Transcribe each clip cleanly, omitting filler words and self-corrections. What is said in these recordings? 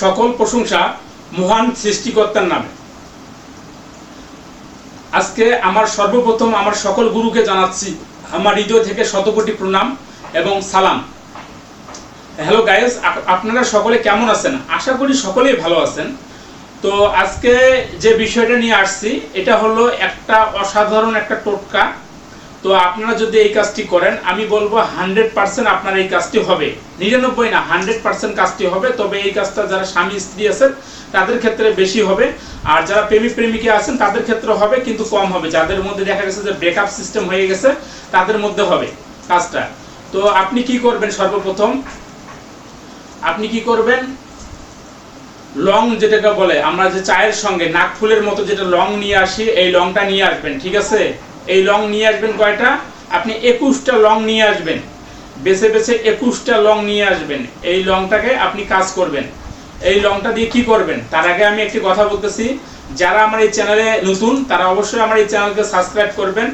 সকল প্রশংসা মহান সৃষ্টিকর্তার নামে। আজকে আমার সর্বপ্রথম আমার সকল গুরুকে জানাচ্ছি আমার হৃদয় থেকে শতকোটি প্রণাম এবং সালাম। হ্যালো গাইস, আপনারা সকলে কেমন আছেন? আশা করি সকলেই ভালো আছেন। তো আজকে যে বিষয়টা নিয়ে আসছি এটা হলো একটা অসাধারণ একটা টোটকা। তো আপনারা যদি এই কাজটি করেন, আমি বলবো 100% আপনার এই কাজটি হবে, 99 না 100% কাজটি হবে। তবে এই কাজটা যারা স্বামী স্ত্রী আছেন তাদের ক্ষেত্রে বেশি হবে, আর যারা প্রেমিক প্রেমিকা আছেন তাদের ক্ষেত্রে হবে কিন্তু কম হবে। যাদের মধ্যে দেখা গেছে যে ব্রেকআপ সিস্টেম হয়ে গেছে তাদের মধ্যে হবে কাজটা। তো আপনি কি করবেন, সর্বপ্রথম আপনি কি করবেন, লং যেটাকে বলে আমরা যে চায়ের সঙ্গে নাকফুলের মতো যেটা লং নিয়ে আসি, এই লংটা নিয়ে আসবেন। ঠিক আছে, এই লং নিয়ে আসবেন কয়টা? আপনি 21টা লং নিয়ে আসবেন, বেছে বেছে 21টা লং নিয়ে আসবেন। এই লংটাকে আপনি কাজ করবেন। এই লংটা দিয়ে কি করবেন তার আগে আমি একটি কথা বলতেছি, যারা আমার এই চ্যানেলে নতুন তারা অবশ্যই আমার এই চ্যানেলকে সাবস্ক্রাইব করবেন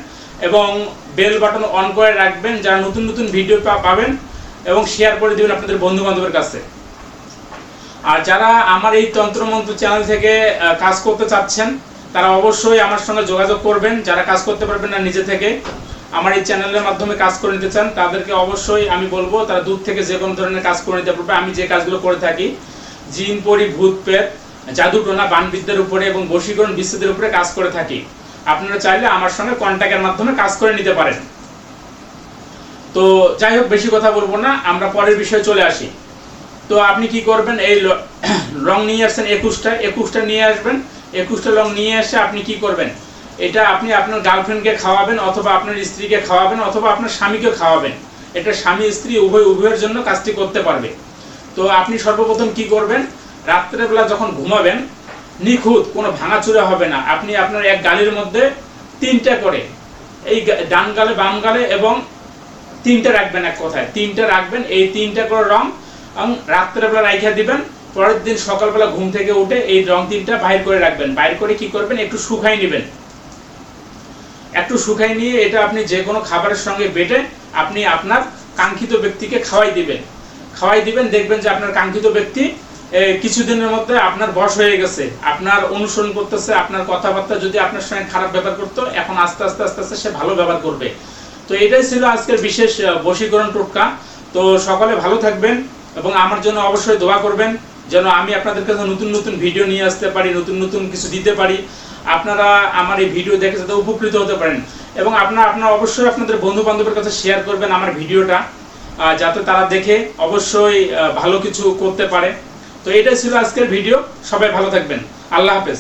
এবং বেল বাটন অন করে রাখবেন, যারা নতুন নতুন ভিডিও পাবেন, এবং শেয়ার করে দিবেন আপনাদের বন্ধু বান্ধবের কাছে। আর যারা আমার এই তন্ত্রমন্ত্র চ্যানেল থেকে কাজ করতে চাচ্ছেন তারা অবশ্যই আমার সঙ্গে যোগাযোগ করবেন। যারা কাজ করতে পারবেন না নিজে থেকে, আমার এই চ্যানেলের মাধ্যমে কাজ করে নিতে চান, তাদেরকে অবশ্যই আমি বলবো তারা দূর থেকে যে কোনো ধরনের কাজ করে নিতে পারবে। আমি যে কাজগুলো করে থাকি জিন পরি ভূত প্রেত জাদুটোনা বানবিদ্যার উপরে এবং বশীকরণ বিচ্ছেদের উপরে কাজ করে থাকি। আপনারা চাইলে আমার সঙ্গে কন্ট্যাক্টের মাধ্যমে কাজ করে নিতে পারেন। তো যাই হোক, বেশি কথা বলবো না, আমরা পরের বিষয়ে চলে আসি। তো আপনি কি করবেন, এই লং নিয়ে আসছেন 21টা নিয়ে আসবেন। 21টা লং নিয়ে এসে আপনি কি করবেন, এটা আপনি আপনার গার্লফ্রেন্ডকে খাওয়াবেন, অথবা আপনার স্ত্রীকে খাওয়াবেন, অথবা আপনার স্বামীকে খাওয়াবেন। এটা স্বামী স্ত্রী উভয়ের জন্য কাজটি করতে পারবে। তো আপনি সর্বপ্রথম কি করবেন, রাত্রেবেলা যখন ঘুমাবেন নিখুঁত কোনো ভাঙাচুরা হবে না। আপনি আপনার এক গালের মধ্যে 3টা করে, এই ডান গালে বাম গালে এবং 3টা রাখবেন, এক কথায় 3টা রাখবেন। এই 3টা করে রং রাত্রেবেলা রাইখা দিবেন। পরের দিন সকালবেলা ঘুম থেকে উঠে এই রং 3টা বাইর করে রাখবেন। বাইর করে কি করবেন, একটু শুকাই নেবেন। একটু শুকাই নিয়ে এটা আপনি যে কোনো খাবারের সঙ্গে বেটে আপনি আপনার কাঙ্ক্ষিত ব্যক্তিকে খাওয়াই দিবেন। দেখবেন যে আপনার কাঙ্ক্ষিত ব্যক্তি কিছুদিনের মধ্যে আপনার বশ হয়ে গেছে, আপনার অনুসরণ করতেছে। আপনার কথাবার্তা যদি আপনার সঙ্গে খারাপ ব্যবহার করতো, এখন আস্তে আস্তে সে ভালো ব্যবহার করবে। তো এটাই ছিল আজকের বিশেষ বশীকরণ টোটকা। তো সকলে ভালো থাকবেন এবং আমার জন্য অবশ্যই দোয়া করবেন, যেন আমি আপনাদের কাছে নতুন নতুন ভিডিও নিয়ে আসতে পারি, নতুন নতুন কিছু দিতে পারি। আপনারা আমার এই ভিডিও দেখে যাতে উপকৃত হতে পারেন, এবং আপনারা অবশ্যই আপনাদের বন্ধু বান্ধবের কাছে শেয়ার করবেন আমার ভিডিওটা, যাতে তারা দেখে অবশ্যই ভালো কিছু করতে পারে। তো এটাই ছিল আজকের ভিডিও। সবাই ভালো থাকবেন। আল্লাহ হাফেজ।